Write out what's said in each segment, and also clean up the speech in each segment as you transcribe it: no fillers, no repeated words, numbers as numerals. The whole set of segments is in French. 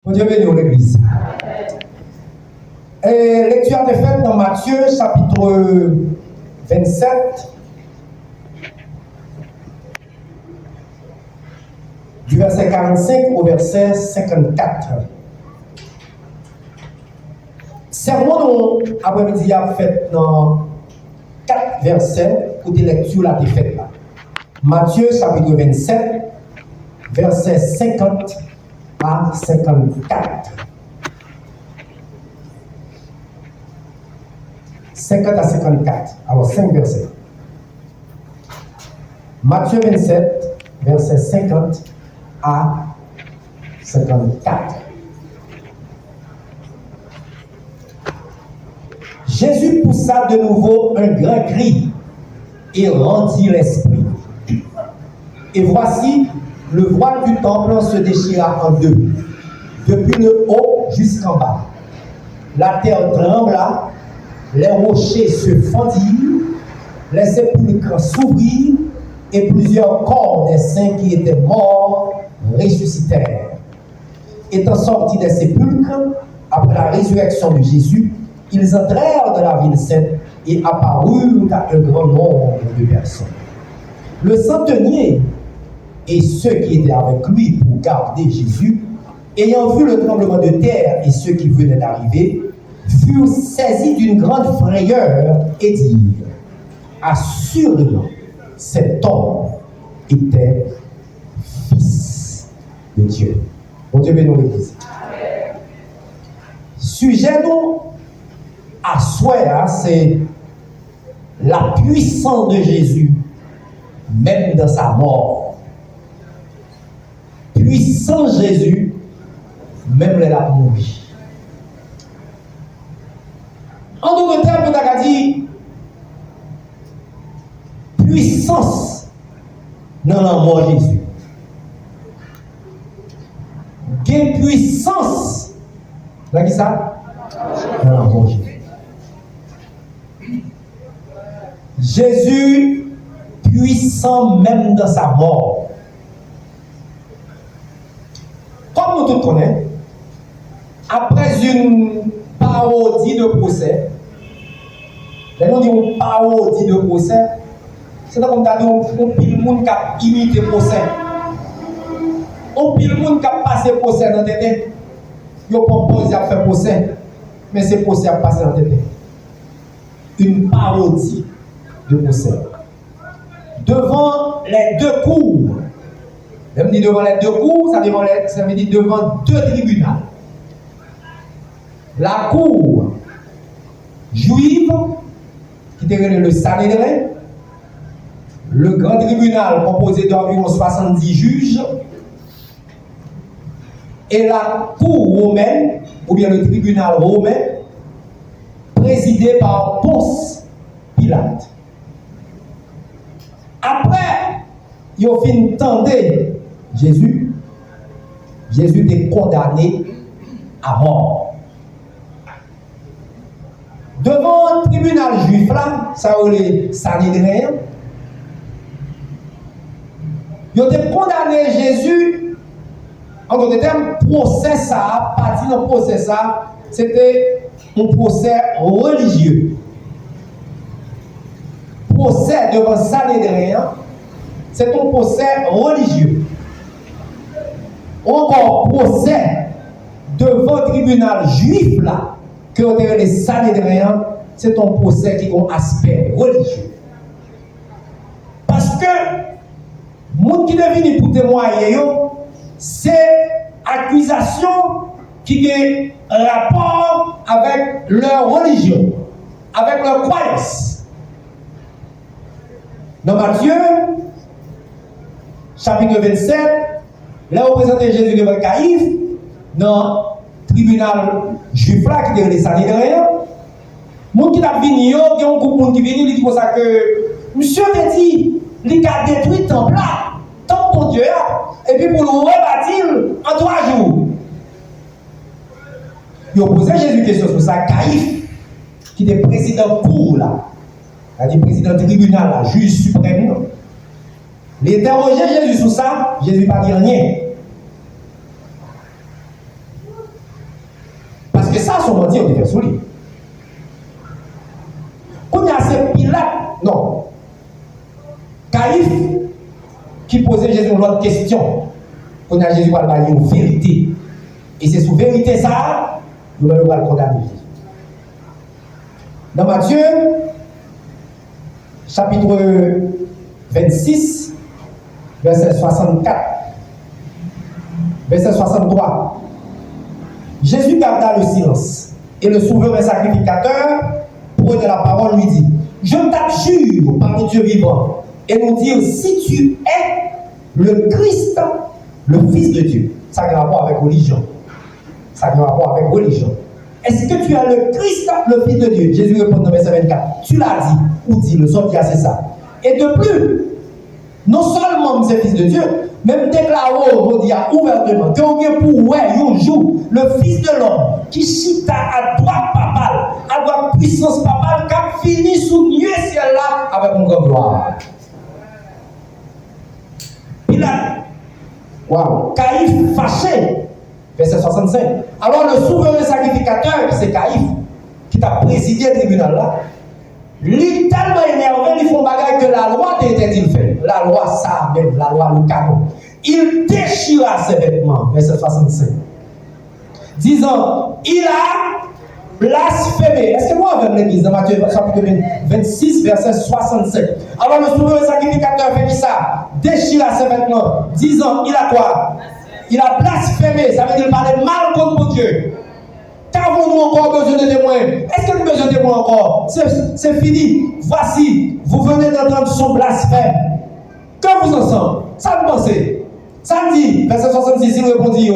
Bon Dieu bénisse l'église. Lecture de faite dans Matthieu, chapitre 27, du verset 45 au verset 54. Sermon après-midi a fait dans 4 versets pour des lectures là faite là. Matthieu, chapitre 27, verset 50 à 54. 50 à 54. Alors, 5 versets. Matthieu 27, verset 50 à 54. Jésus poussa de nouveau un grand cri et rendit l'esprit. Et voici, le voile du temple se déchira en deux, depuis le haut jusqu'en bas. La terre trembla, les rochers se fendirent, les sépulcres s'ouvrirent, et plusieurs corps des saints qui étaient morts ressuscitèrent. Étant sortis des sépulcres, après la résurrection de Jésus, ils entrèrent dans la ville sainte et apparurent à un grand nombre de personnes. Le centenier et ceux qui étaient avec lui pour garder Jésus, ayant vu le tremblement de terre et ceux qui venaient d'arriver, furent saisis d'une grande frayeur et dirent: assurément, cet homme était fils de Dieu. Bon Dieu bénisse l'église. Sujet nous à souhait, c'est la puissance de Jésus, même dans sa mort. Puissant Jésus, même les la mourir. En d'autres termes, on a dit puissance dans la mort Jésus. Quelle puissance là qui ça? Dans la mort Jésus. Jésus puissant même dans sa mort. Comme nous tous connaissons, après une parodie de procès, nous disons parodie de procès, c'est comme on pile le monde qui a imité le procès. On pile le monde qui a passé le procès dans la tête. Il n'y a pas posé à faire procès, mais c'est procès à passer dans la tête. Une parodie de procès. Devant les deux cours, même dit devant les deux cours, ça veut dire devant deux tribunaux. La cour juive, qui était le Sanhédrin, le grand tribunal composé d'environ 70 juges, et la cour romaine, ou bien le tribunal romain, présidé par Ponce Pilate. Après, ils ont fini tendre Jésus était condamné à mort. Devant un tribunal juif là, ça ou les Sanhédrin, ils ont condamné Jésus, en d'autres termes, procès ça, partie d'un procès ça, c'était un procès religieux. Procès devant Sanhédrin, c'est un procès religieux. Encore procès devant le tribunal juif là, que les Sanhédrin, c'est un procès qui a un aspect religieux. Parce que les gens qui deviennent pour témoigner, c'est accusation qui a rapport avec leur religion, avec leur croyance. Dans Matthieu, chapitre 27, là où présente Jésus devant Caïphe, dans le tribunal juif là qui est les Sanhédrin, les gens qui ont venu, il y a un groupe de gens qui viennent, ils disent comme ça que monsieur te dit, il a détruit le temple là, temple pour Dieu, et puis pour le rebâtir en 3 jours. Ils ont posé Jésus une question sur ça, Caïphe, qui est président cour là, c'est-à-dire président tribunal là, juge suprême. L'interroger Jésus sur ça, Jésus n'a pas dit rien. son menti, on fait sous lui. Quand il y a ces Pilate, non. Caïphe, qui posait Jésus une autre question. Quand il y a Jésus va parler une vérité. Et c'est sous vérité ça, nous allons le condamner. Dans Matthieu, chapitre 26, verset 64, verset 63. Jésus garda le silence. Et le souverain sacrificateur prenait la parole, lui dit: je t'abjure par le Dieu vivant, et nous dire si tu es le Christ, le Fils de Dieu. Ça a un rapport avec religion. Ça a un rapport avec religion. Est-ce que tu es le Christ, le Fils de Dieu? Jésus répond dans verset 24. Tu l'as dit, ou dit, le sort qui a c'est ça. Et de plus, non seulement c'est Fils de Dieu, même déclaré ouvertement que vous pour ouais, un jour, le Fils de l'homme qui chita à droite papale, à droite puissance papale, qui a fini sous le ciel là avec une grande gloire. Pilate, waouh, Caïphe fâché, verset 65. Alors le souverain sacrificateur, qui c'est Caïphe, qui t'a présidé le tribunal là, lui tellement énervé, il faut bagaille que la loi t'interdit de faire. La loi, ça même, la loi, le canon. Il déchira ses vêtements, verset 65. Disant, il a blasphémé. Est-ce que moi, avec l'église, dans Matthieu chapitre 26, verset 65. Alors le souverain sacrificateur fait ça, déchira ses vêtements, disant, il a quoi? Il a blasphémé, ça veut dire parler mal contre mon Dieu. Qu'avons-nous encore besoin de témoins? Est-ce que nous avons besoin de témoins encore? C'est fini. Voici, vous venez d'entendre son blasphème. Que vous en sentez? Ça vous pensez? Ça me dit, verset 66, il répondit,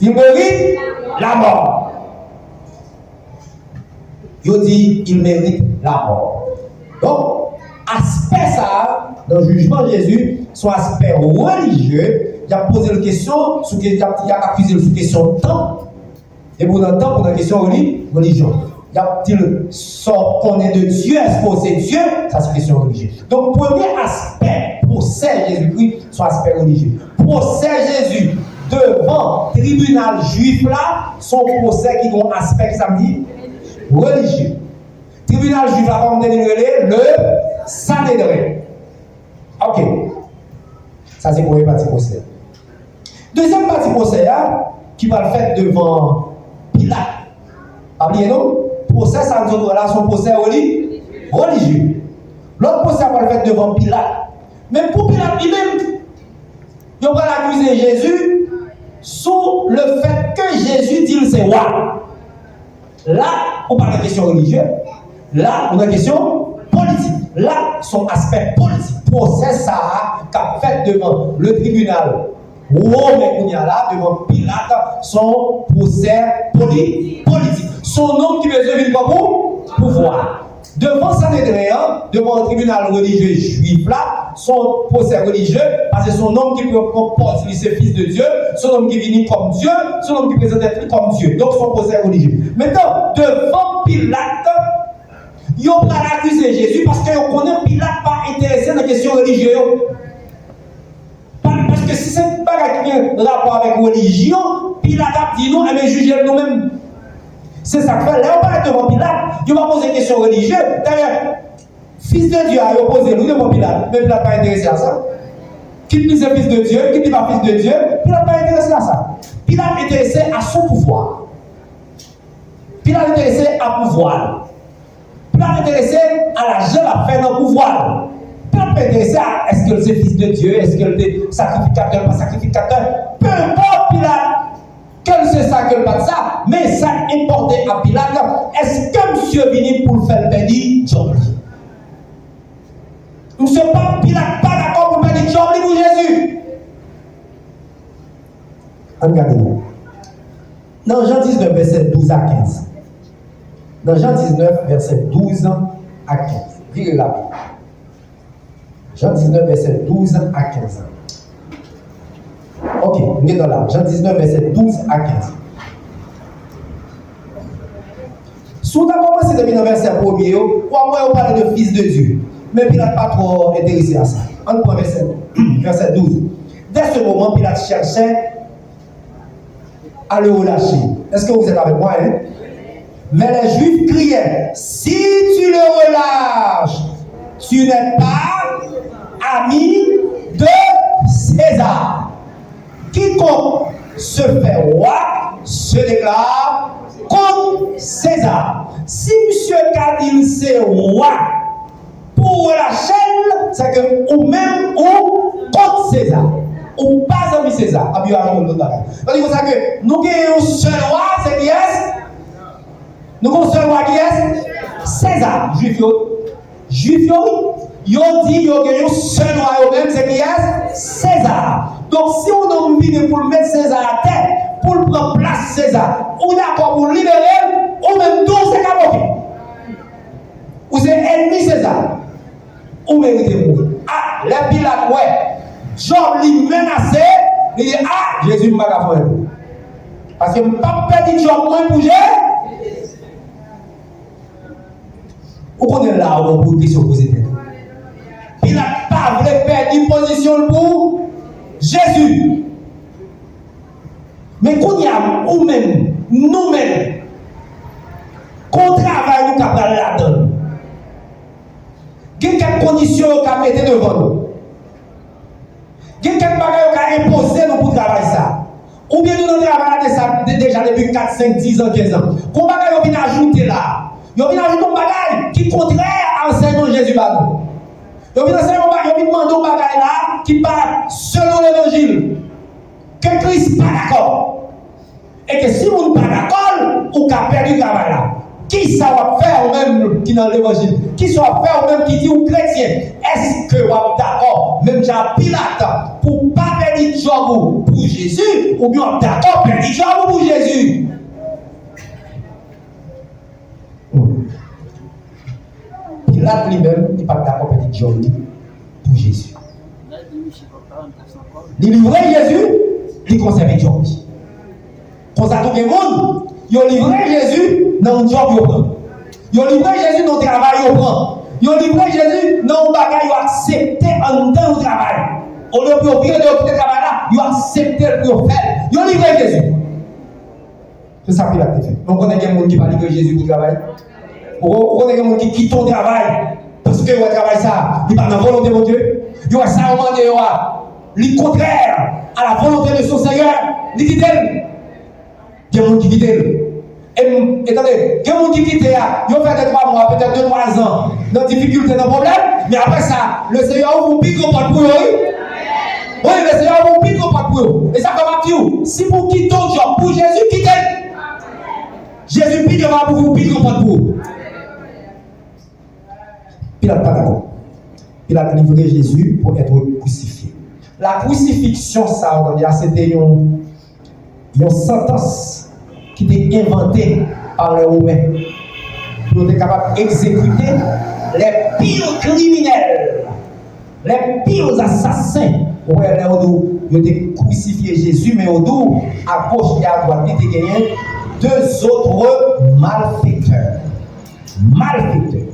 il mérite la mort. Il dit, il mérite la mort. Donc, aspect ça, dans le jugement de Jésus, son aspect religieux, il a posé une question, il a accusé une question de temps. Et pour le temps, pour la question religion. Il a dit sort qu'on est de Dieu, est-ce que c'est Dieu? Ça, c'est une question religieuse. Donc, premier aspect, procès Jésus-Christ, son aspect religieux. Procès Jésus devant le tribunal juif là, son procès qui a un aspect, ça me dit, religieux. Tribunal juif là, comme on dit, le Sanhédrin. Ok. Ça, c'est pour une partie procès. Deuxième partie procès là, qui va le faire devant Pilate. Oubliez-nous, procès, ça nous donne son procès religieux. L'autre procès va le faire devant Pilate. Mais pour Pilate lui-même, il va accuser Jésus sous le fait que Jésus dit c'est roi. Là, on parle de question religieuse. Là, on a une question politique. Là, son aspect politique. Procès, ça a fait devant le tribunal. Devant Pilate, son procès politique. Son homme qui veut vivre pour pouvoir. Devant Sanhédrin, devant le tribunal religieux juif là, son procès religieux, parce que son homme qui comporte lui, c'est fils de Dieu, son homme qui vient comme Dieu, son homme qui présente être comme Dieu. Donc son procès religieux. Maintenant, devant Pilate, ils ont pas accusé Jésus parce qu'ils connaissent Pilate pas intéressé dans la question religieuse. Parce que si c'est pas qui a un rapport avec la religion, Pilate a dit non, mais jugez nous-mêmes. C'est ça que fait. Là, on parle devant Pilate, il va poser une question religieuse. D'ailleurs, fils de Dieu a posé nous devant Pilate, mais Pilate n'a pas intéressé à ça. Qui dit c'est fils de Dieu, qui dit pas fils de Dieu, Pilate n'a pas intéressé à ça. Pilate est intéressé à son pouvoir. Pilate est intéressé à pouvoir. Pilate est intéressé à l'argent à faire dans le pouvoir. Pilate est intéressé à est-ce que c'est fils de Dieu, est-ce que c'est sacrificateur, pas sacrificateur. Peu importe Pilate. Quel c'est ça que le pas ça, mais ça importe à Pilate. Est-ce que monsieur venu pour le faire bénir Job? Monsieur pas Pilate pas d'accord pour bénir Job pour Jésus. Regardez-vous. Dans Jean 19, verset 12 à 15. Dans Jean 19, verset 12 à 15. Virez la Bible. Jean 19, verset 12 à 15. Ok, on est dans là. Jean 19, verset 12 à 15. Si on a commencé depuis le verset premier, on parle de fils de Dieu. Mais Pilate n'a pas trop intéressé à ça. On prend verset 12. Dès ce moment, Pilate cherchait à le relâcher. Est-ce que vous êtes avec moi? Hein? Mais les Juifs criaient, si tu le relâches, tu n'es pas ami de César. Quiconque se fait roi se déclare contre César. Si monsieur Kadil c'est roi pour la chaîne, c'est que ou même ou contre César. Ou pas ami César. Ah, bien, il faut ça que nous avons un seul roi, c'est qui est? Nous avons un seul roi qui est? César. Juif, ils ont dit qu'ils ont un seul roi même, c'est qui est? César. Donc si on a envie pour mettre César à terre, pour le prendre place César, on est d'accord pour libérer, ou même tout c'est capoté. Ou c'est ennemi César. Ou méritez mourir. Ah, les Pilates, ouais. Job lui menacé, il dit ah, Jésus m'a pas fait. Parce que je ne peux pas perdre Job moins pour Jésus. Où on est là, on peut question poser. Il n'a pas voulu perdre une position pour Jésus. Mais qu'on y a, ou même, nous-mêmes, qu'on travaille, nous capable là-dedans. Il y a quelques conditions qu'on mettre devant nous. Il y a quelques bagages qu'on a imposé nous pour travailler ça. Ou bien nous travaillons ça déjà depuis 4, 5, 10 ans, 15 ans. Qu'on bagages qu'on vient ajouter là. Ils viennent ajouter un bagage qui est contraire à l'enseignement de Jésus. Ils viennent demander un bagage là qui part selon l'évangile. Que Christ n'est pas d'accord. Et que si vous n'êtes pas d'accord, vous avez perdu le travail là. Qui ça va faire au même qui dans l'évangile? Qui ça va faire au même qui dit aux chrétiens? Est-ce que vous êtes d'accord, même Jean Pilate, pour ne pas perdre le job pour Jésus, ou bien d'accord perdre le job pour Jésus? Pilate lui-même, il n'est pas d'accord perdre le job pour Jésus. Il livrait Jésus, il conservait le job. Pour ça, tout le monde, ils ont livré Jésus dans le job, ils prennent. Ils ont livré Jésus dans le travail, ils prennent. Ils ont livré Jésus dans le bagage, ils ont accepté en temps de travail. Au lieu de virer de travail là, ils ont accepté le faire. Ils ont livré Jésus. C'est ça qu'il a fait. Donc, on a des gens qui ne vont pas livrer Jésus pour le travail. On a des gens qui quittent le travail parce que le travail, ça, il n'est pas dans la volonté de Dieu. Il y a ça, il est contraire à la volonté de son Seigneur. Il quitte. Il y a des gens qui quittent. Et attendez, il y a des gens qui quittent. Ils ont fait 3 mois, peut-être 2-3 ans, dans difficulté, dans problème. Mais après ça, le Seigneur vous pique au pas de pour eux. Oui, le Seigneur vous pique au pas de pour eux. Et ça, comme vous, si vous quittez le job pour Jésus, quittez. Jésus pique pour vous, pique au pas de pour eux. Pilate pas d'accord. Pilate a livré Jésus pour être crucifié. La crucifixion, ça, c'était une sentence qui était inventée par les Romains pour être capable d'exécuter les pires criminels, les pires assassins. Ouais, ils ont crucifié Jésus, mais au dos, à gauche et à droite, il était gagné 2 autres malfaiteurs. Malfaiteurs.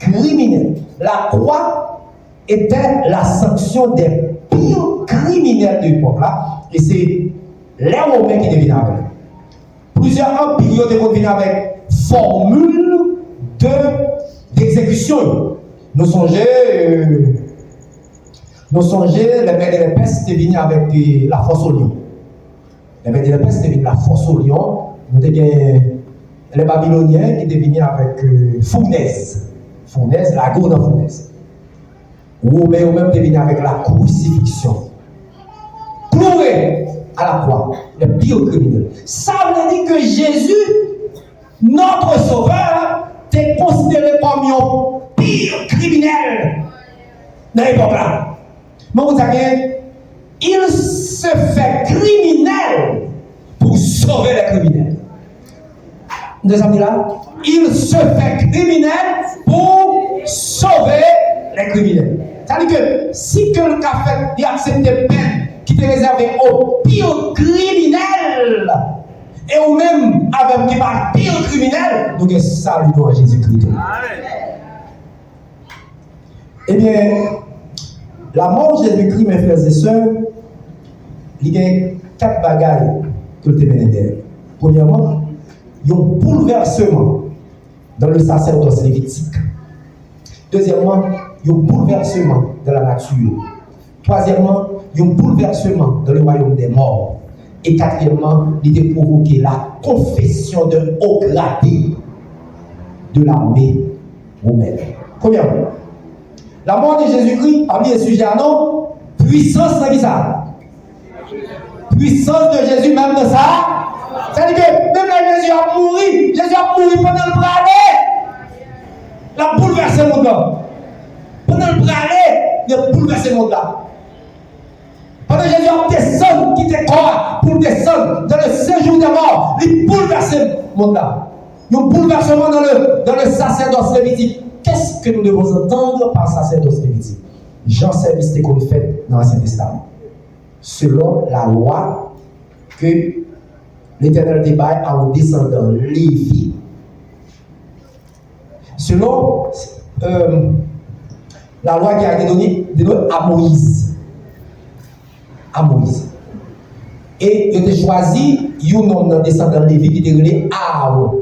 Criminels. La croix était la sanction des pires criminels de l'époque là, et c'est les Romains qui deviennent avec. Plusieurs empires deviennent avec formule d'exécution. Nous songeons, les Mèdes et les Perses deviennent avec la force au lion. Les Mèdes et les Perses deviennent la force au lion. Nous avons les Babyloniens qui deviennent avec fournaise. Fournaise, la gourde en fournaise. Ou même devenir avec la crucifixion. Cloué à la croix, le pire criminel. Ça veut dire que Jésus, notre sauveur, est considéré comme un pire criminel dans l'époque là. Mais vous savez, il se fait criminel pour sauver les criminels. Vous savez là? Il se fait criminel pour sauver les criminels. C'est-à-dire que si quelqu'un a fait, il accepte des peines qui étaient réservées aux pires criminels, et ou même avec qui parle pire criminel, donc saluons à Jésus-Christ. Eh bien, la mort de Jésus-Christ, mes frères et sœurs, il y a 4 bagages que le témoin derrière. Premièrement, il y a un bouleversement dans le sacerdoce lévitique. Deuxièmement, il y a un bouleversement dans la nature. Troisièmement, il y a un bouleversement dans le royaume des morts. Et quatrièmement, il a provoqué la confession d'un haut gradé de l'armée romaine. Premièrement, la mort de Jésus-Christ, parmi les sujets à non, puissance dans qui ça? Puissance de Jésus même dans ça. C'est-à-dire que même là, Jésus a mouru pendant le bras. La bouleversé le monde là. Pendant le bras, il a bouleversé le monde là. Pendant que Jésus a descendu, quitter le corps pour descendre dans le séjour des morts, il bouleverse le monde là. Il y a un bouleversement dans le sacerdoce lévitique. Qu'est-ce que nous devons entendre par sacerdoce lévitique? Jean service qu'on fait dans l'Ancien Testament. Selon la loi que l'Éternel débaille à un descendant Lévi. Selon la loi qui a été donnée à Moïse. À Moïse. Et il a choisi un descendant Lévi qui était appelé Aaron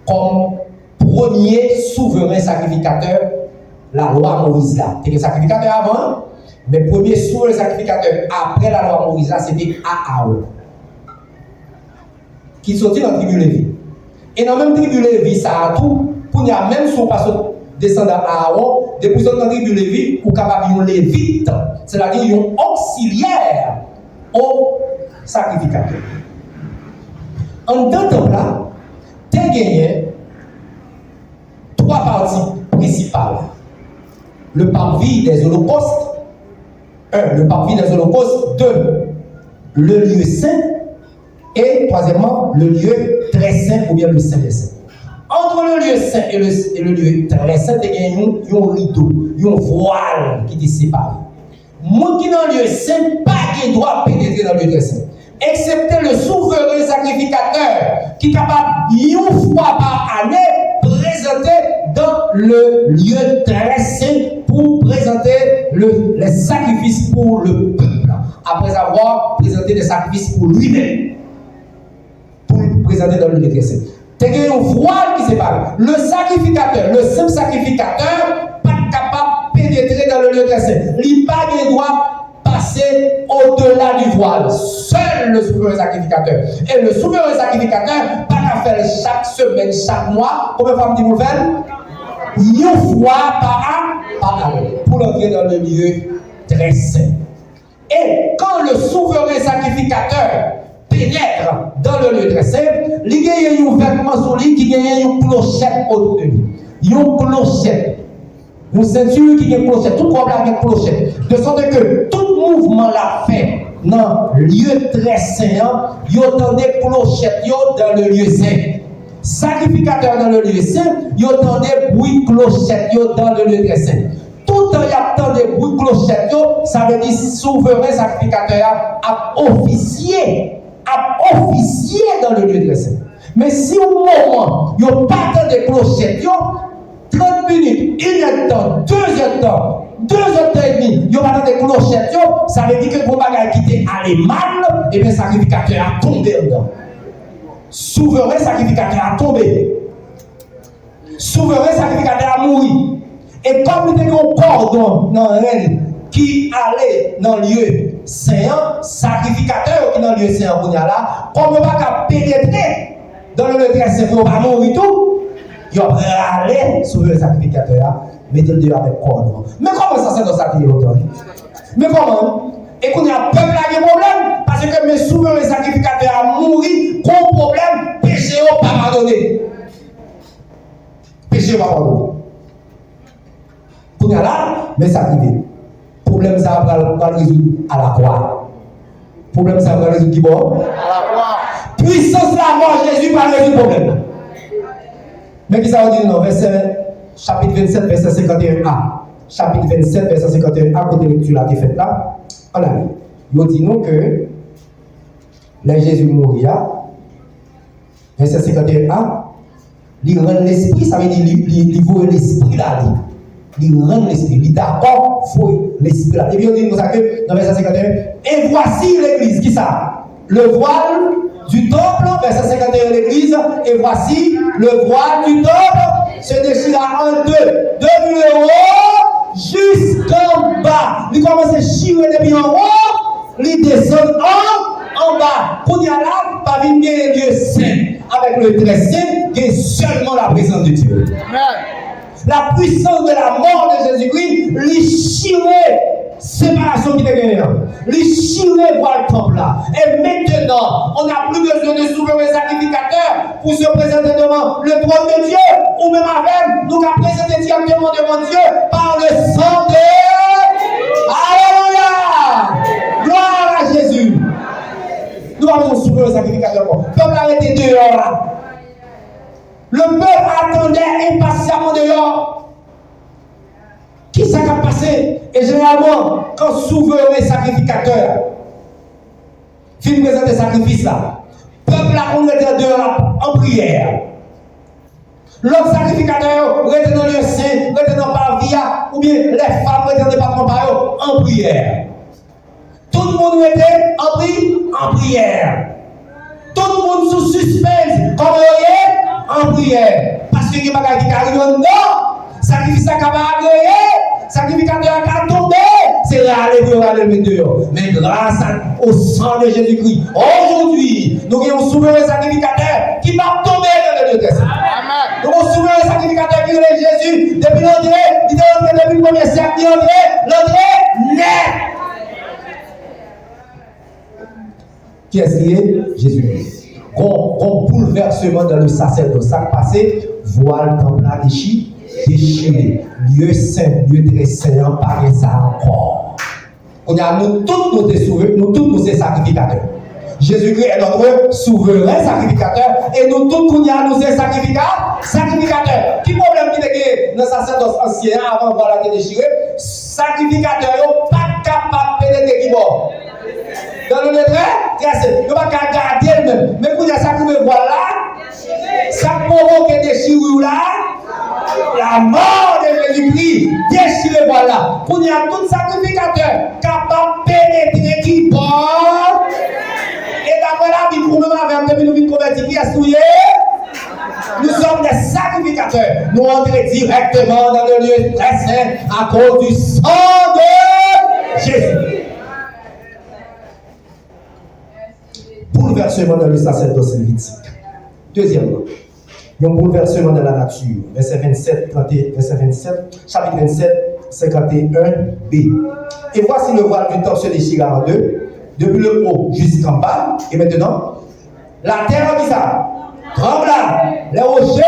comme premier souverain sacrificateur. La loi Moïse là. C'était le sacrificateur avant, mais premier souverain sacrificateur après la loi Moïse là, c'était Aaron. Qui sortit dans la tribu Lévi. Et dans la même tribu Lévi, ça a tout, pour y a même son passeur descendant Aaron, depuis dans la tribu Lévi, ou capable de lévite, c'est-à-dire un auxiliaire au sacrificateur. En deux temps là, tu as gagné trois parties principales. Le parvis des holocaustes, le parvis des holocaustes, 2, le lieu saint, et troisièmement, le lieu très saint ou bien le saint des saints. Entre le lieu saint et le lieu très saint, il y a un rideau, un voile qui est séparé. Moun qui dans le lieu saint, pas qui doit pénétrer dans le lieu très saint. Excepté le souverain sacrificateur qui est capable, une fois par année, présenter dans le lieu très saint pour présenter les sacrifices pour le peuple, après avoir présenté des sacrifices pour lui-même, pour le présenter dans le lieu très saint. C'est qu'il y a un voile qui sépare. Le sacrificateur, le simple sacrificateur, pas capable de pénétrer dans le lieu très saint. Il ne doit passer au-delà du voile. Seul le souverain sacrificateur. Et le souverain sacrificateur, pas qu'à faire chaque semaine, chaque mois, combien de fois vous faites? Une fois par année, pour entrer dans le lieu très saint. Et quand le souverain sacrificateur pénètre dans le lieu très saint, il y a un vêtement sur lui qui a une clochette autour de lui. Une clochette. Une ceinture qui a une clochette. Tout problème avec une clochette. De sorte que tout mouvement l'a fait dans le lieu très saint, il y a des clochettes dans le lieu saint. Sacrificateur dans le lieu saint, il y a des bruits clochettes dans le lieu très saint. Tout le temps, il y a des bruits clochettes, ça veut dire souverain sacrificateur a officié dans le lieu très saint. Mais si au moment, il n'y a pas de clochettes, 30 minutes, 1 heure de temps, 2 heures de temps, 2 heures et demie, il n'y a pas de clochettes, ça veut dire que le bagage qui était allé mal, et bien le sacrificateur a tombé dedans. Souverain sacrificateur a tombé. Souverain sacrificateur a mouru. Et comme il était un cordon dans la reine qui allait dans le lieu saint, sacrificateur qui dans le lieu saint, comme il ne va pas pénétrer dans le lieu très saint, il va mourir tout, il va aller sur le sacrificateur, mettre le dieu avec cordon. Mais comment ça c'est dans sa vie longtemps? Mais comment? Et qu'on a peuple qui a des problèmes, parce que mes souverains sacrificateurs a mouru, qu'on problème, péché ou pas pardonné. Péché ou pas pardonné. Qu'on a là, mais ça arrive. Problème ça va le résoudre à la croix. Problème ça va le résoudre qui bon? À la croix. Puissance la mort, Jésus va résoudre le problème. Mais qui ça veut dire non? Chapitre 27, verset 51a. Chapitre 27, verset 51a, côté lecture là qui est faite là. On a vu. Il dit nous que là Jésus mourir, verset 51a, il rend l'esprit, ça veut dire il voit l'esprit là. Il rend l'esprit, il d'accord, il voit l'esprit là. Et puis on dit nous ça que dans verset 51, et voici l'église, qui ça? Le voile du temple, verset 51 de l'église, et voici, le voile du temple se déchira en deux, depuis le haut jusqu'en bas. Il commence à chirer depuis en haut, il descend en bas. Pour y aller là, pas venir un Dieu saint. Avec le très saint, il y a seulement la présence de Dieu. La puissance de la mort de Jésus-Christ, lui chirer séparation qui est gagnée. Lui chirer voir le temple là. Et maintenant, on n'a plus besoin de souverain sacrificateur pour se présenter devant le trône de Dieu, ou même avec nous qu'à présenter directement devant Dieu par le sang de. Alléluia! Gloire à Jésus! Nous avons un souverain sacrificateur. Le peuple a été dehors là. Le peuple attendait impatiemment dehors. Qui s'est passé? Et généralement, quand souverain sacrificateur finit présenter sacrifice là, le peuple a été dehors en prière. L'autre sacrificateur était dans le sein, était dans le parvia, ou bien les femmes étaient dans le département par en prière. Tout le monde était en prière. Tout le monde sous suspense, comme en prière. Parce que il y a des choses qui arrivent non, sacrifice qui va agréer, sacrificateur qui a tombé, c'est là les dehors. Mais grâce au sang de Jésus-Christ, aujourd'hui, nous avons un souverain sacrificateur qui va tomber dans le Dieu des Nous avons un souverain sacrificateur qui est Jésus, depuis l'entrée, il est entré depuis le premier siècle, il est entré, l'entrée net. Qui est-ce qui est? Jésus-Christ. Qu'on bouleversement dans le sacerdoce. Ça passé, voile, temple à déchiré. Lieu saint, lieu très saint, pas ça encore. On a nous tous nous tous sommes sacrificateurs. Jésus-Christ est notre souverain sacrificateur et nous tous nous sommes sacrificateurs. Qui problème qui est dans le sacerdoce ancien avant voilà qui déchiré? Sacrificateur, pas capable de pénétrer qui mort. Dans le lettre, il ne va pas garder même. Mais pour ça que me voilà, ça provoque des déchirures là, la mort de Jésus-Christ, déchiré voilà. Pour y a tout sacrificateur capable de pénétrer qui mort. Et d'après la Bible, pour nous avec nous vite convertis, qui est souillé, nous sommes des sacrificateurs. Nous entrons directement dans le lieu très saint à cause du sang de Jésus. Bouleversement dans le sacerdoce lévitique. Deuxièmement, il y a un bouleversement dans la nature. Verset 27, chapitre 27, 51b. Et voici le voile du temple se déchira en deux, depuis le haut jusqu'en bas. Et maintenant, la terre dit ça. Trembla, les rochers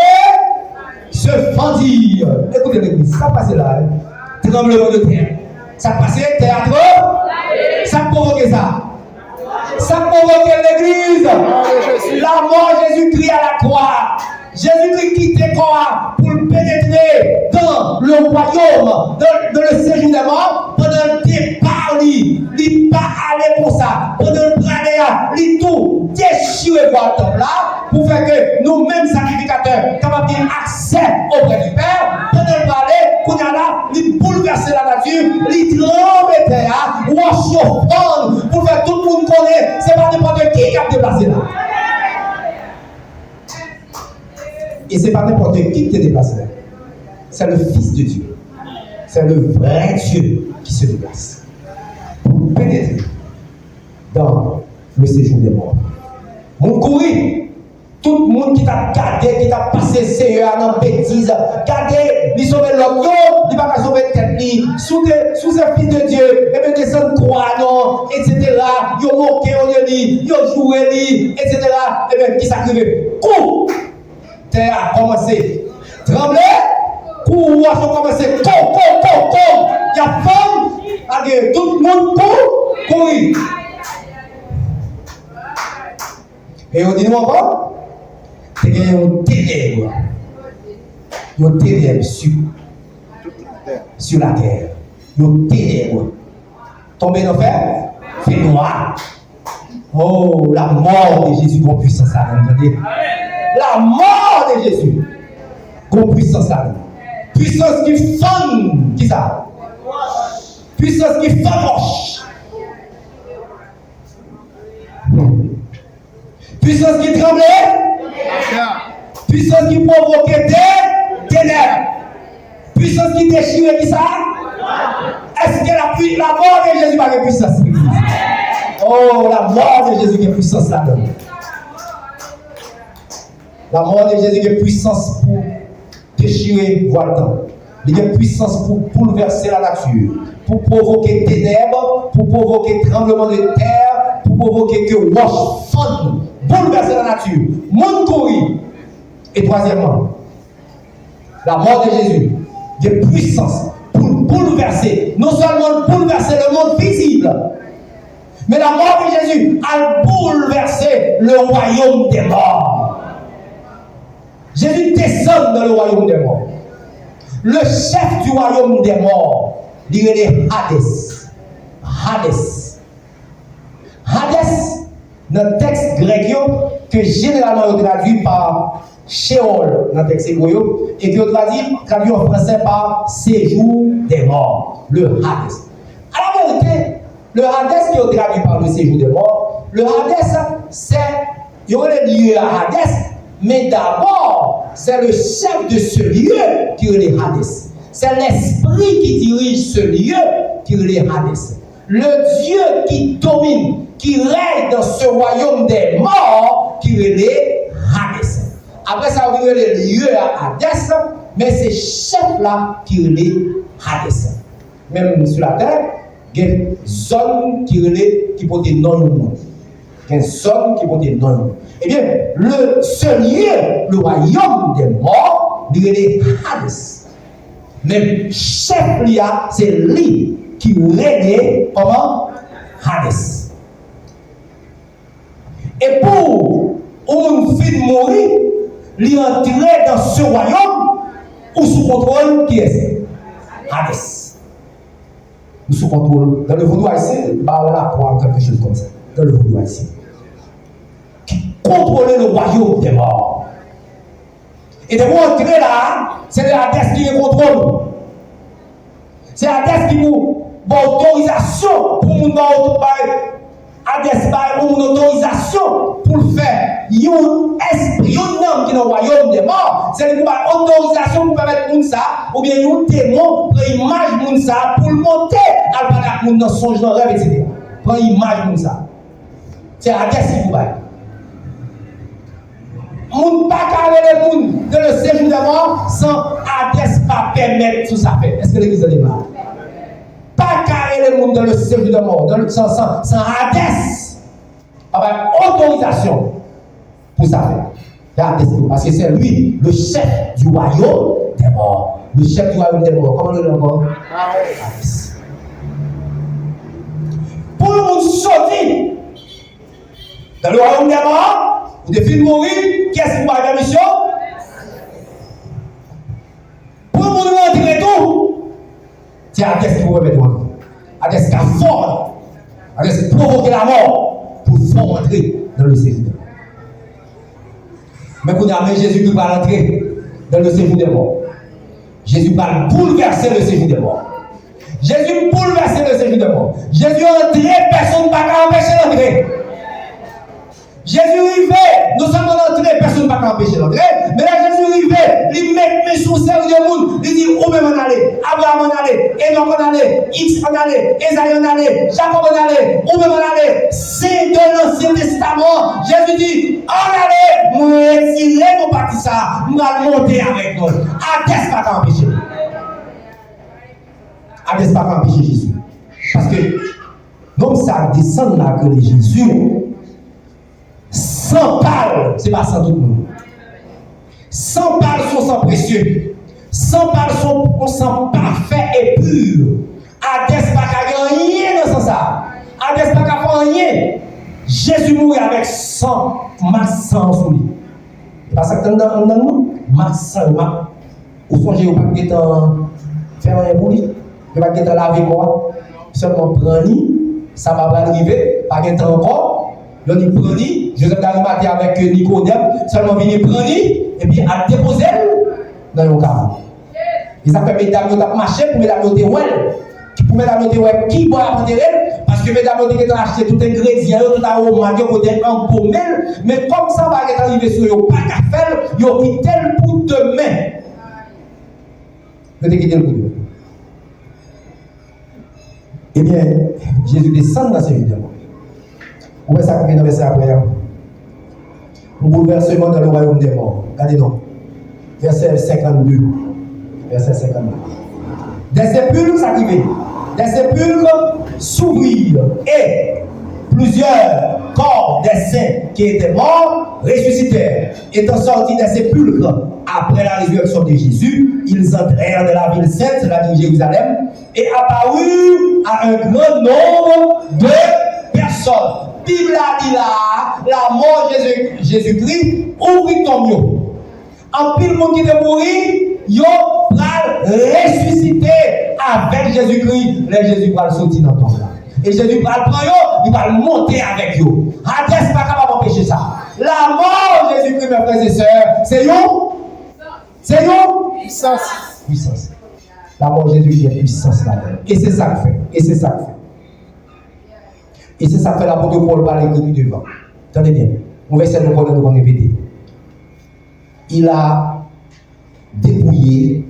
se fendirent. Écoutez l'église, ça passe là. Tremblement de terre. Ça passe théâtre. Ça provoque ça. Ça provoque l'église. La mort de Jésus-Christ à la croix. Jésus-Christ quitte le corps pour pénétrer dans le royaume, dans le séjour des morts. Pendant le départ, il n'est pas allé pour ça. Pendant le pranéa, il tout déchiré voir le temple là pour faire que nous-mêmes sacrificateurs capables d'avoir accès auprès du Père. Pendant le pranéa, qu'on a là, il bouleverse la nature, il tremble la terre, wash offrande pour faire tout le monde connaître. C'est pas n'importe qui a déplacé là. Et ce n'est pas n'importe qui te déplace là. C'est le Fils de Dieu. C'est le vrai Dieu qui se déplace. Pour pénétrer dans le séjour des morts. Mon courrier, tout le monde qui t'a gardé, qui t'a passé Seigneur dans la bêtise, gardé, il sauve l'homme, il va pas sauver tête, sous ce Fils de Dieu, et bien descendre croix, non, etc. Il a moqué, il a joué, etc. Et bien, qui s'arrive? Coup! Terre a commencé à trembler, coups a commencé à il y a femme, tout le monde courir. Et on dit nous encore, il y a un ténèbre sur la terre. Il y a un ténèbre. Tombé dans fer, fait noir. Oh, la mort de Jésus, qu'on puisse ça, entendez? La mort de Jésus. Qu'on puissance ça. Puissance qui fend. Qui ça? Puissance qui famoche. Puissance qui tremblait. Puissance qui provoquait des ténèbres. Puissance qui déchirait qui ça? Est-ce que la mort de Jésus a une puissance? Oh, la mort de Jésus a une puissance là-dedans. La mort de Jésus a une puissance pour déchirer voile temps. Il y a une puissance pour bouleverser la nature, pour provoquer ténèbres, pour provoquer tremblement de terre, pour provoquer que roche fonde, bouleverser la nature, monde courir. Et troisièmement, la mort de Jésus, il y a une puissance pour bouleverser, non seulement bouleverser le monde visible, mais la mort de Jésus a bouleversé le royaume des morts. Jésus descend dans le royaume des morts. Le chef du royaume des morts, il est Hades. Hades. Hades, dans le texte grec, que généralement est traduit par Sheol, dans le texte hébreu, et qui est traduit en français par séjour des morts. Le Hades. À la vérité, le Hades qui est traduit par le séjour des morts, le Hades, c'est, il y aurait lieu à Hades, mais d'abord, c'est le chef de ce lieu qui est le Hades. C'est l'esprit qui dirige ce lieu qui est le Hades. Le Dieu qui domine, qui règne dans ce royaume des morts qui est le Hades. Après ça, on dirait le lieu à Hades, mais c'est chef-là qui est le Hades. Même sur la terre, il y a une zone qui peut être non. Il y a une zone qui peut être non. Eh bien, ce lieu, le royaume des morts, il est Hades. Mais chef là, c'est lui qui règne comment? Hades. Et pour une fille mourir, lui entrer dans ce royaume, ou sous contrôle, qui est Hades. Ou sous contrôle. Dans le vaudou haïtien, on a croire quelque chose comme ça. Dans le vaudou haïtien. Contrôler le royaume des morts. Et de entrer là, c'est Hades qui les contrôle. C'est Hades qui vous donne autorisation pour nous Hades par une autorisation pour le faire. Il y a un esprit, un homme qui est dans le royaume des morts. C'est une autorisation pour permettre ça, ou bien un démon prend image de ça pour le monter à le dans son dans rêve, etc. Prend image de ça. C'est Hades qui vous bat. On ne peut pas carrer les gens de le séjour de mort sans Hades pas permettre tout ça fait. Est-ce que l'église est là? Pas carrer les gens de le séjour de mort, sans Hades. Avec autorisation pour ça faire. Parce que c'est lui, le chef du royaume des morts. Le chef du royaume des morts. Comment le nom encore? Hades. Pour nous sortir dans le royaume des morts, vous devez mourir, qu'est-ce qui va être la mission? Pour nous rentrer tout, c'est Hades qui vous remet devant nous. Hades qui a fort, Hades qui provoque la mort pour faire rentrer dans le séjour des morts. Mais quand on a Jésus qui va rentrer dans le séjour des morts, Jésus va bouleverser le séjour des morts. Jésus bouleverser le séjour des morts. Jésus entré, personne ne va empêcher d'entrer. Jésus arrivait, nous sommes entrés, personne ne va empêcher d'entrer. Mais là, Jésus arrivait, il met mes sous service de monde, il dit, où même en aller, Abraham en aller, Enoch en aller, X en aller, Esaïe en aller, Jacob en aller, où même en aller. C'est de l'Ancien Testament. Jésus dit, en aller, nous retirer nos parties ça, nous allons monter avec nous. Hades pas empêcher. Hades pas empêcher Jésus. Parce que, donc ça descend là que Jésus, sans parle, c'est pas sans tout le monde. Sans parle, son sang précieux. Sans parle, son sang parfait et pur. Hades pas qu'à rien dans ça. Hades pas qu'à faire rien. Jésus mourit avec sang, ma sang sous lui. C'est pas ça que tu as dans nous? Ma sang, ma. Ou songez au paquet en faire rien pour lui. Le paquet en laver quoi? Seulement prendre, ça va pas arriver, pas de temps encore. Il dit prendre, Joseph d'Arimathée avec Nicodème, seulement venir prendre, et puis à déposer dans le caveau. Ils ont fait mesdames, ils ont marché pour mesdames, ils ont pour mesdames, ils ont qui boit à prendre, parce Parce que mesdames, on dit acheté tout ingrédient, tout aromate, côté un pommel, mais comme ça va arriver sur eux, pas qu'à faire, ils ont quitté le bout de main. Vous avez quitté le bout de main. Eh bien, Jésus descend dans ce vidéo. Où est-ce qu'il vient dans le verset après? Un bouleversement dans le royaume des morts. Regardez-nous. Verset 52. Verset 52. Des sépulcres s'activer. Des sépulcres s'ouvrir. Et plusieurs corps des saints qui étaient morts ressuscitèrent. Étant sortis des sépulcres après la résurrection de Jésus, ils entrèrent dans la ville sainte, la ville de Jérusalem, et apparurent à un grand nombre de personnes. Bible a dit là, la mort de Jésus-Christ ouvrit ton mieux. En pile monde qui est mort, yo va ressusciter avec Jésus-Christ. Les Jésus va sortir dans ton là. Et Jésus va le prendre, il va monter avec vous. Adresse pas capable d'empêcher ça. La mort de Jésus-Christ, mes frères et sœurs, c'est vous. C'est nous? Puissance. Puissance. La mort de Jésus est puissance là-dedans. Et c'est ça que fait. Et c'est ça que fait. Et c'est ça que fait l'apôtre Paul par l'écrit devant. Attendez bien. On va essayer de nous répéter. Il a dépouillé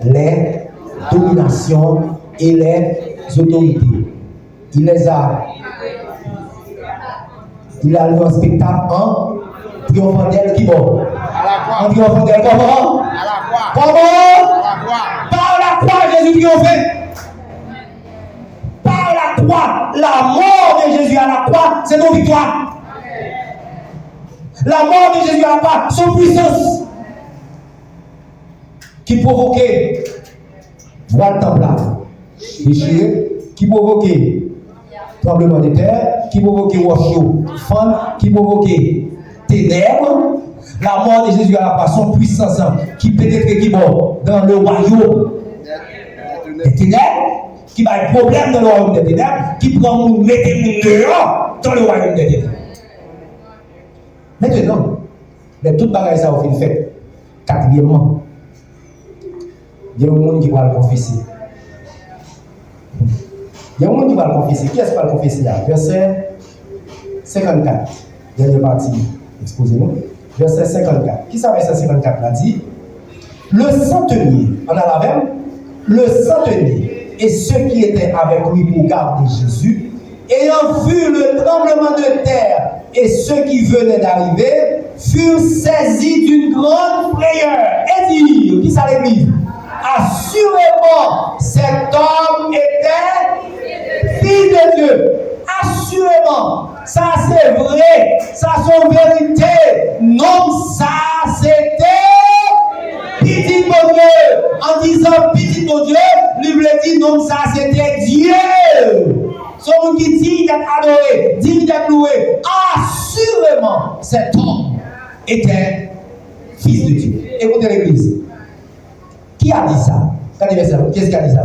les dominations et les autorités. Il les a. Il a eu un spectacle en triomphant d'elle qui bon. En triomphant d'elle comment? Comment? Par la croix, Jésus triomphait. Par la croix, la mort de Jésus à la croix, c'est nos victoires. La mort de Jésus à la croix, son puissance. Qui provoquait voile temple déchiré, qui provoquait tremblement de terre, qui provoquait rocheux, fan, qui provoquait ténèbres. La mort de Jésus à la croix, son puissance qui pénètre qui bon dans le royaume des ténèbres, qui va un problème dans le royaume des ténèbres, qui prend nous mettre nous dehors dans le royaume des ténèbres. Maintenant, les toutes bagailles ça ont fait. Quatrièmement, il y a un monde qui va le confesser. Il y a un monde qui va le confesser. Qui est-ce qui va le confesser là? Verset 54. Dernière partie, exposez-nous. Verset 54. Qui ça verset 54 là dit? Le centenier, on a la même, le centenier et ceux qui étaient avec lui pour garder Jésus, ayant vu le tremblement de terre et ceux qui venaient d'arriver, furent saisis d'une grande frayeur et dirent, qui ça l'église? Assurément, cet homme était fils de Dieu. Assurément, ça c'est vrai, ça c'est vérité. Non, ça c'était petit mon Dieu. En disant petit mon Dieu, lui voulait dire non, ça c'était Dieu. Son qui dit d'être adoré, dit d'être loué. Assurément, cet homme était fils de Dieu. Écoutez l'église. Qui a dit ça? Qui est-ce qui a dit ça?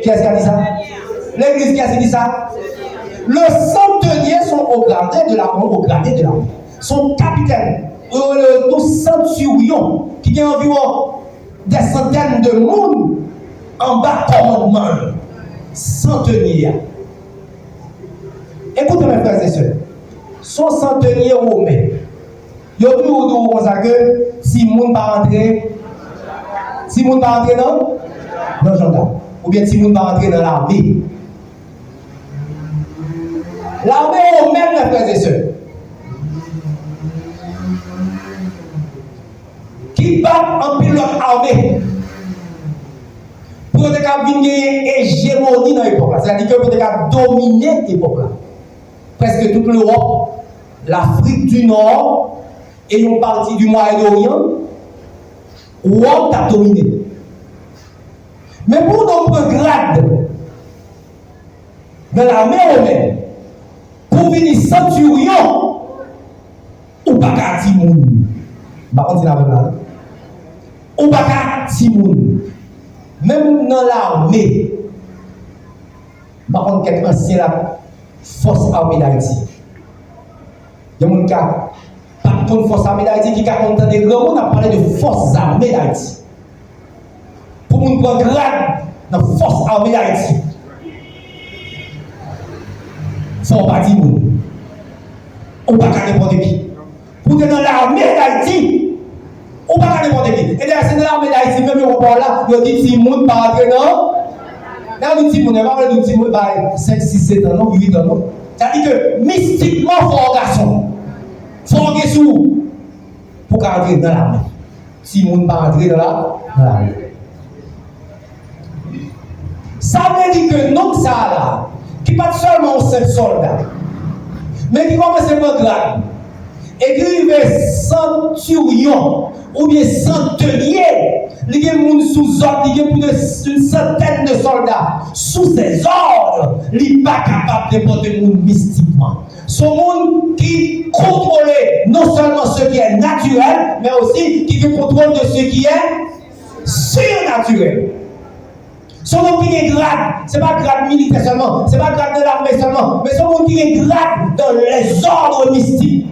Qui est-ce qui a dit ça? L'église qui a dit ça? Le centenier sont au gradé de la mort, au gradé de la mort. Son capitaine, le centurion, qui a environ des centaines de monde en bas commandement. Centenier. Écoutez mes frères et sœurs. Son centenier romain. Il y a toujours comme ça que si le monde va rentrer, si le monde va rentrer dans le gendarme, ou bien si le monde va rentrer dans l'armée. L'armée romaine, mes frères et sœurs, qui battent en pilote armé pour être capable de gagner hégémonie dans l'époque. C'est-à-dire que pour être capable de dominer l'époque. Presque toute l'Europe, l'Afrique du Nord et une partie du Moyen-Orient, Rome a dominé. Mais pour notre grade dans l'armée romaine, pour venir centurion, ou pas qu'à Timoun. Bah, on dit la même. Ou pas qu'à Timoun. Même dans l'armée, par contre, quelqu'un c'est la force armée d'Haïti. Il y a un cas, par contre, force armée d'Haïti qui a entendu des grands, on a parlé de forces armées d'Haïti. Pour nous prendre grade dans la force armée d'Haïti. faut pas dire on pas n'importe qui. Pour être dans l'armée d'Haïti, on pas n'importe qui. Et d'ailleurs, c'est dans l'armée d'Haïti, même au port là, il dit si le monde pas entrer non. Là, on dit, on n'est pas parlé de 5, 6, 7 ans, non, 8 ans, non. C'est-à-dire que mystiquement, il faut un garçon. Il faut un garçon pour entrer dans l'armée. Si le monde pas entrer dans l'armée. Ça veut dire que non, ça là, qui pas seulement un seul soldat, mais qui commence par grade, écrivait centurion ou bien centenier, il y a des gens sous ordre, il y a plus d'une centaine de soldats sous ses ordres, il n'est pas capable de porter le monde mystiquement. Ce monde qui contrôle non seulement ce qui est naturel, mais aussi qui contrôle de ce qui est surnaturel. Son monde qui est grade, ce n'est pas grade militaire seulement, ce n'est pas grade de l'armée seulement, mais son monde qui est grade dans les ordres mystiques.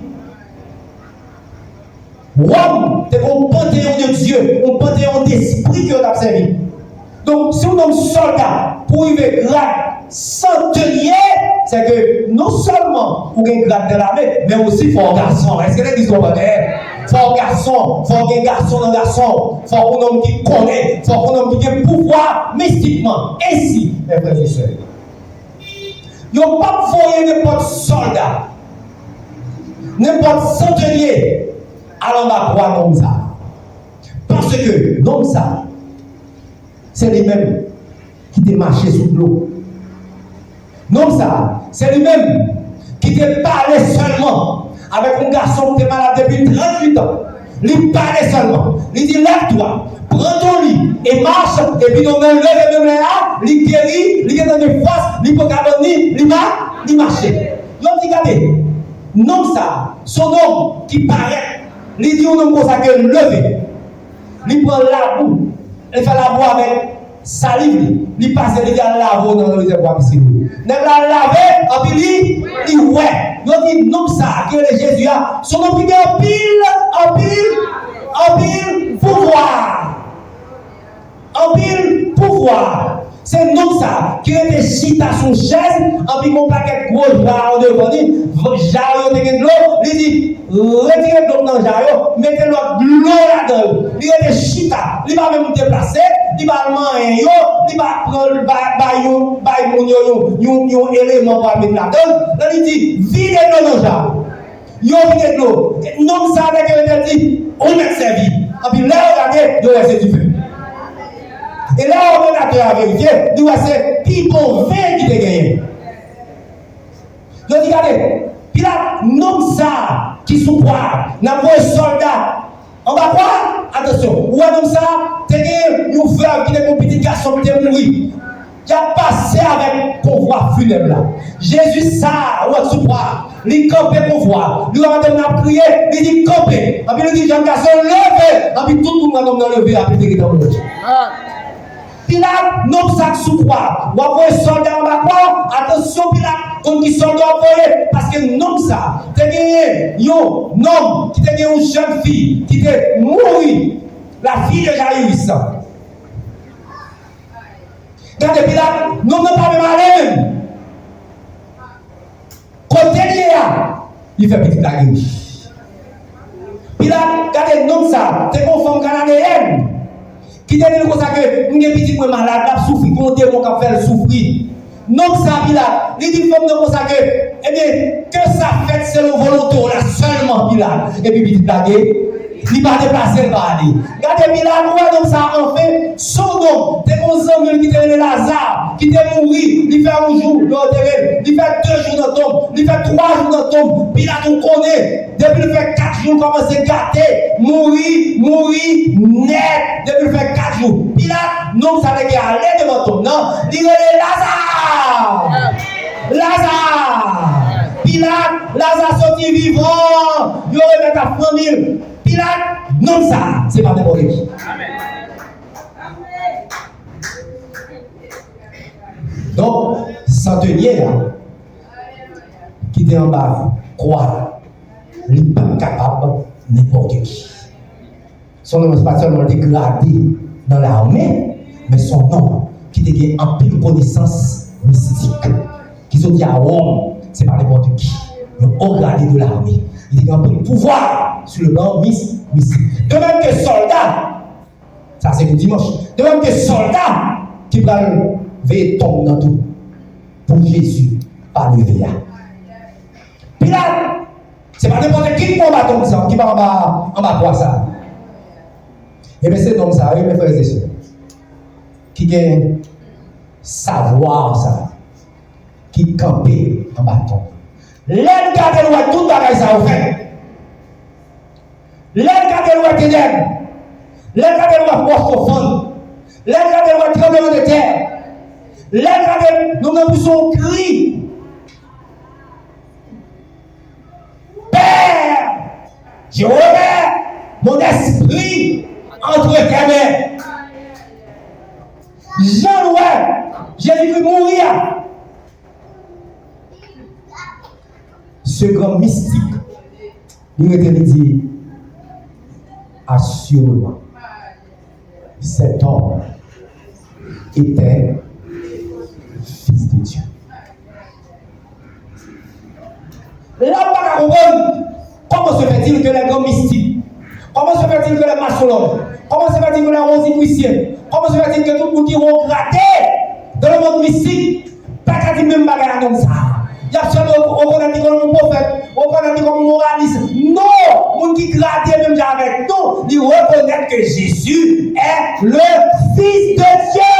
Rome, c'est un panthéon de Dieu, un panthéon d'esprit que l'on a servi. Donc, si on nomme soldat pour y avoir grade centenier, c'est que non seulement pour un grade de l'armée, mais aussi il faut un garçon. Est-ce que les gens comprennent? Il faut un garçon, il faut un garçon dans garçon, il faut un homme qui connaît, il faut un homme qui a pouvoir mystiquement. Ainsi, mes frères et sœurs, il n'y a pas de n'importe soldat, n'importe centenier. Alors on va croire comme ça. Parce que comme ça, c'est lui-même qui t'a marché sous l'eau. Non, ça, c'est lui-même qui t'a parlé seulement avec un garçon qui est malade depuis 38 ans. Il parlait seulement. Il dit lève-toi, prends ton lit et marche. Et puis on lève même là, il guérit, il est dans des forces, il peut abandonner, il marche. L'homme dit regardez, non, ça, son homme qui paraît. Il dit on comme ça que lever. Il prend la boue, il fait la boue avec salive, il passe il dit la boue dans le réservoir ici. Il la laver, et puis il dit ouais. Il dit non ça que le Jésus a son nom qui a en pile pouvoir. En pile pouvoir. C'est non ça qui était chita son chaise, en puis mon paquet de gros jarres devant lui, jarre de l'eau, il dit retirez de l'eau dans le jarre, mettez l'eau là-dedans. Il était chita, il va même déplacer, il va manger, il va prendre un élément pour mettre là-dedans. Là, il dit videz l'eau dans le jarre. Yo videz de l'eau. Non ça avec il dit on est servi. Et puis là, regardez, il reste du feu. Et là, on a la vérité, il dit c'est people 20 qui t'a gagné. Je dis, regardez, puis là, non ça, qui sous poids, n'a pas un soldat. On va quoi? Attention, ou un homme ça, t'es gagné, une frère qui est un petit garçon qui est mort. Qui a passé avec convoi funèbre là. Jésus, ça, ou un sous poids, il campé convoi. Il a prié, il dit campé. Et puis il dit, jean garçon, levez. Et puis tout le monde a levé, et puis il dit, dans le Pilate, non sac sous quoi? Ou après soldat en bas quoi? Attention Pilate, comme qui soldat envoyé, parce que non ça, t'es gagné, yo, non, qui t'es gagné une jeune fille, qui t'est mouru, la fille de Jairus. Regardez Pilate, non ne pas même. Côté là, il fait petit carré. Pilate, regardez non ça, t'es une femme canadienne. Qui te dit comme ça que nous sommes petits malades, nous souffrons, nous devons faire souffrir. Non, ça, Pilate, il dit comme ça que, eh bien, que ça fait, c'est le volonté, là, seulement, Pilate. Et puis, petit blagué, il va déplacer le bali. Regardez, Pilate, nous comme ça, en fait, son nom, t'es comme ça, qui était Lazare, qui était mort, il fait un jour, il fait 2 jours de tombe, il fait 3 jours de tombe. Pilate, on connaît, depuis il fait 4 jours, commence à gâter, mourir, net, depuis il fait 4 jours. Pilate, non, ça veut dire aller devant tombe, non, il est Lazare! Lazare! Pilate, Lazare sorti vivant, il remet ta famille. Pilate, non ça, c'est pas n'importe qui. Donc, centenier là, qui était en bas, croire, il n'est pas capable n'importe qui. Son nom n'est pas seulement dégradé dans l'armée, mais son nom qui était en pile connaissance mystique, qui sont dit à Rome, ce n'est pas n'importe qui. Le haut gradé de l'armée. Il a un pouvoir sur le plan mystique. De même que soldat, ça c'est le dimanche, de même que soldat qui va veiller tomber dans tout pour Jésus, pas lever. Pilate, c'est pas n'importe qui qui va tomber ça, qui va en bas quoi ça. Et bien c'est donc ça, oui, mes frères et sœurs, qui a savoir ça, qui campait en bâton. L'aide garde le tout bagage ça au fait. L'aide garde le ténèbres. L'aide garde le profonde. L'aide garde le tremblement de terre. L'aide garde nous n'avons son cri. Père, je remets mon esprit entre tes mains. Jean-Louis, Jésus-Christ mourir. Ce grand mystique, il était dit assurément, cet homme était fils de Dieu. Là, on va comprendre comment se fait-il que les grands mystiques, comment se fait-il que les maçons, comment se fait-il que les rosicruciens, comment se fait-il que tout le monde qui ont gratté dans le monde mystique, pas qu'à dire même bagarre comme ça. Il y a absolument on connaît dit comme un prophète, on connaît dit comme un moraliste. Non, monde qui gratte même avec nous, il reconnaît que Jésus est le Fils de Dieu.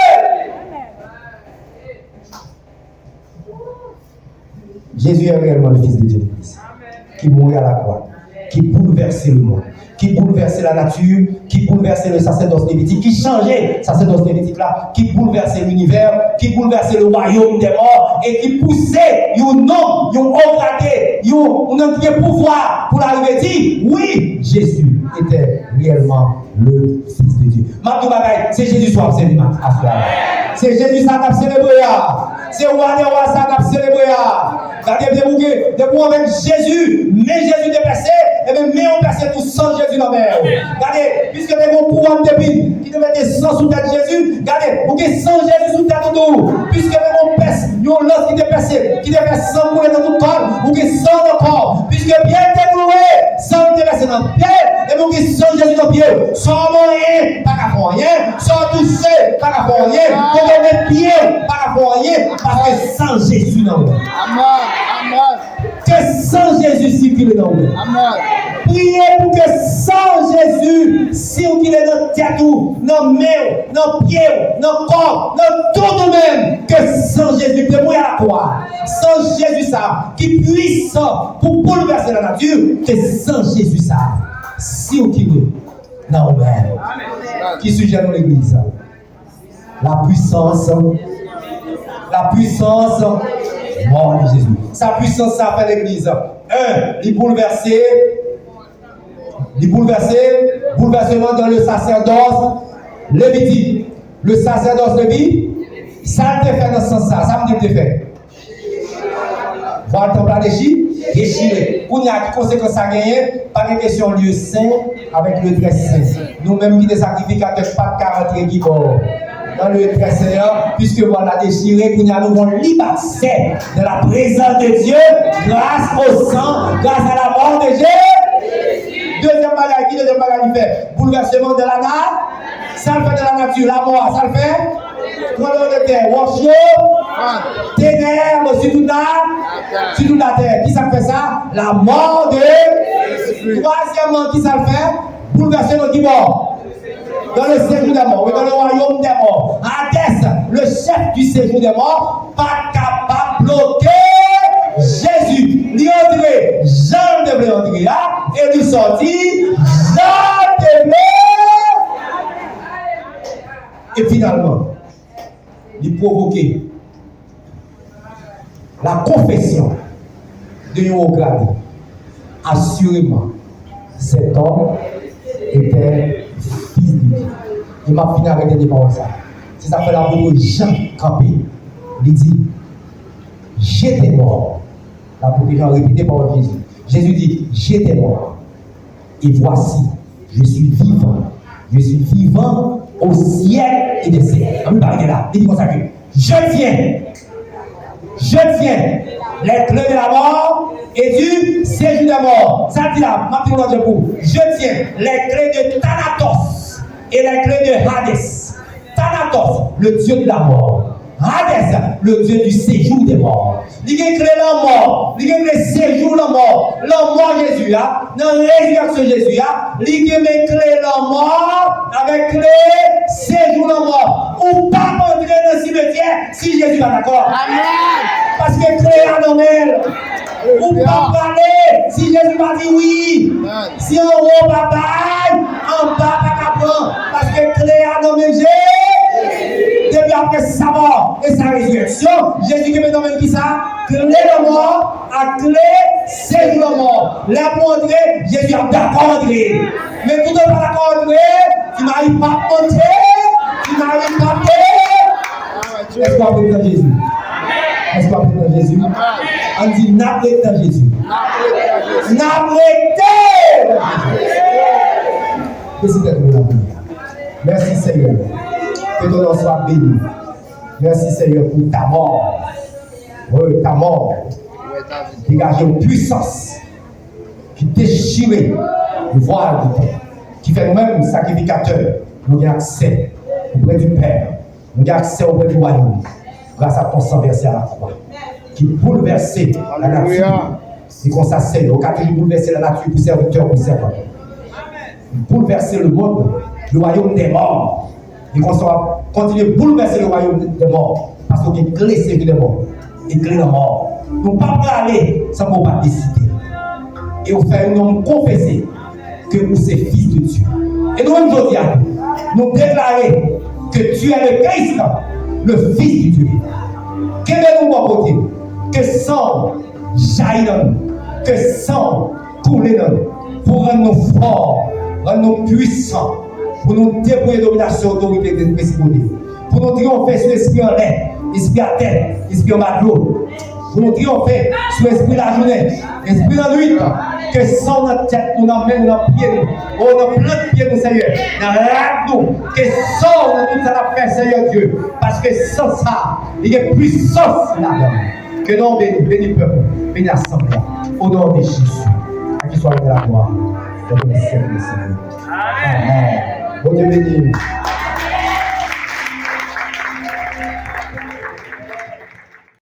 Jésus est réellement le Fils de Dieu, qui mourit à la croix, qui bouleversait le monde, qui bouleversait la nature, qui bouleversait le sacerdoce lévitique, qui changeait le sacerdoce lévitique là, qui bouleversait l'univers, qui bouleversait le royaume des morts et qui poussait un homme, un haut gradé, un pouvoir pour l'arrivée dire oui, Jésus était réellement le Fils de Dieu. Matou Bagaï, c'est Jésus soit observé. C'est Jésus ça qu'a célébré. C'est roi des rois ça qu'a célébré. Regardez bien vous avec Jésus, mais Jésus dépassé, et bien mais on passe tout sans Jésus dans la mer. Regardez, puisque les bons pouvoirs de débit qui te mettent sans sous tête Jésus, regardez, vous avez sans Jésus sous tête tout. Puisque les bons pèse, ils ont l'os qui te passe sans couler dans tout corps, vous avez sans le corps. Puisque bien t'es loué, sans te passer dans le pied, et vous avez sans Jésus dans le pied, sans moyen, pas qu'à faire rien, sans toucher, pas qu'à faire rien, pour mettre pied, pas qu'à faire rien, parce que sans Jésus dans le monde. Que sans Jésus circule dans le monde. Priez pour que sans Jésus circule dans le tête, dans le main, dans le pied, dans le corps, dans tout de même. Que sans Jésus, que moi à la croix, sans Jésus ça, qui est puissant pour bouleverser la nature, que sans Jésus ça, circule dans le monde. Qui suggère dans l'église? La puissance mort de Jésus. Sa puissance, ça fait l'église. Il bouleversement dans le sacerdoce lévitique. Le sacerdoce lévitique, ça te fait dans ce sens, ça me dit fait. Voir le temple à déchiré. Pour y a des conséquences à gagner, pas de question lieu saint avec le très saint. Nous-mêmes qui des sacrificateurs, pas de 40 qui vont dans le très saint, puisque voilà déchiré, pour y a nous libéré de la présence de Dieu grâce au sang, grâce à la mort de Jésus. Deuxième bagage il fait bouleversement de la nature, ça le fait de la nature, la mort, ça le fait. Tremblement de terre, rocheux, ténèbres sur toute la terre. Qui ça fait ça? La mort de. Troisièmement, qui ça le fait? Bouleversement qui mort. Dans le séjour des morts, dans le royaume des morts. Hadès, le chef du séjour des morts, pas capable de bloquer Jésus. Il est entré, Jean devait entrer là, et il sortit, Jean devait. Et finalement, il provoquait la confession de Yougadi. Assurément, cet homme était fils de Dieu. Il m'a fini avec des paroles ça. C'est ça que l'apôtre Jean campé. Il dit, j'étais mort. L'apôtre Jean répétait par Jésus. Jésus dit, j'étais mort. Et voici, je suis vivant. Je suis vivant au siècle et des siècles. On va là. Il dit comme ça que je tiens les clés de la mort et du séjour des morts. Ça dit là, je tiens les clés de Thanatos et les clés de Hades. Thanatos, le dieu de la mort. Hades, le dieu du séjour des morts. Il a créé la mort, il a créé le séjour de la mort Jésus, dans la résurrection Jésus, il a créé la mort avec le séjour de la mort. Ou pas entrer dans le cimetière si Jésus va d'accord. Amen. Parce que créé à Noël. Ou pas parler si Jésus va dire oui. Si en haut, papa, en bas, papa, parce que créé à Noël. Depuis après sa mort et sa résurrection, Jésus qui met dans le même qui ça, clé de mort, à clé, c'est de mort. Là pour entrer, Jésus a d'accord entrer. Mais tout le monde pas d'accord entrer, tu n'arrives pas à entrer, tu n'arrives pas à entrer. Est-ce qu'on peut dans Jésus? Est-ce qu'on peut dans Jésus? On dit n'a pas dans Jésus. N'a pas dans Jésus. Merci Seigneur. Que ton nom soit béni. Merci Seigneur pour ta mort. Oui, ta mort. Dégager une puissance qui déchire le voile du temps. Qui fait nous-mêmes sacrificateurs. Nous avons accès auprès du Père. Nous avons accès auprès du royaume. Grâce à ton sang versé à la croix. Qui bouleverse la nature. Et qu'on s'asseye. Au cas où il bouleverse la nature pour serviteur, pour servant. Bouleverser le monde, le royaume des morts. Et qu'on soit continuer à bouleverser le royaume des morts. Parce qu'il y a une clé, c'est des morts. Une clé de mort. Nous ne pouvons pas aller sans qu'on pas décider. Et on fait un homme confesser que vous êtes fils de Dieu. Et nous-mêmes, aujourd'hui, nous déclarer que tu es le Christ, le Fils de Dieu. Quel est nous côté? Que sang jaillit dans nous. Que sang coule dans nous. Pour rendre nous forts, rendre nous puissants. Pour nous dépouiller de domination, autorité de principauté. Pour nous triompher sur l'esprit en l'air, l'esprit à terre, l'esprit en matelot. Pour nous triompher sur l'esprit la journée, l'esprit la nuit. Que sans notre tête, nous emmène dans le pied, nous dans plein de pieds, nous, Seigneur. Dans nous, que sans nous, tout ça l'a fait, Seigneur Dieu. Parce que sans ça, il y a puissance là-dedans. Que non, béni peuple, béni assemblée. Au nom de Jésus. À qui soit de la gloire. Dans le Seigneur. Amen. Bon Dieu béni.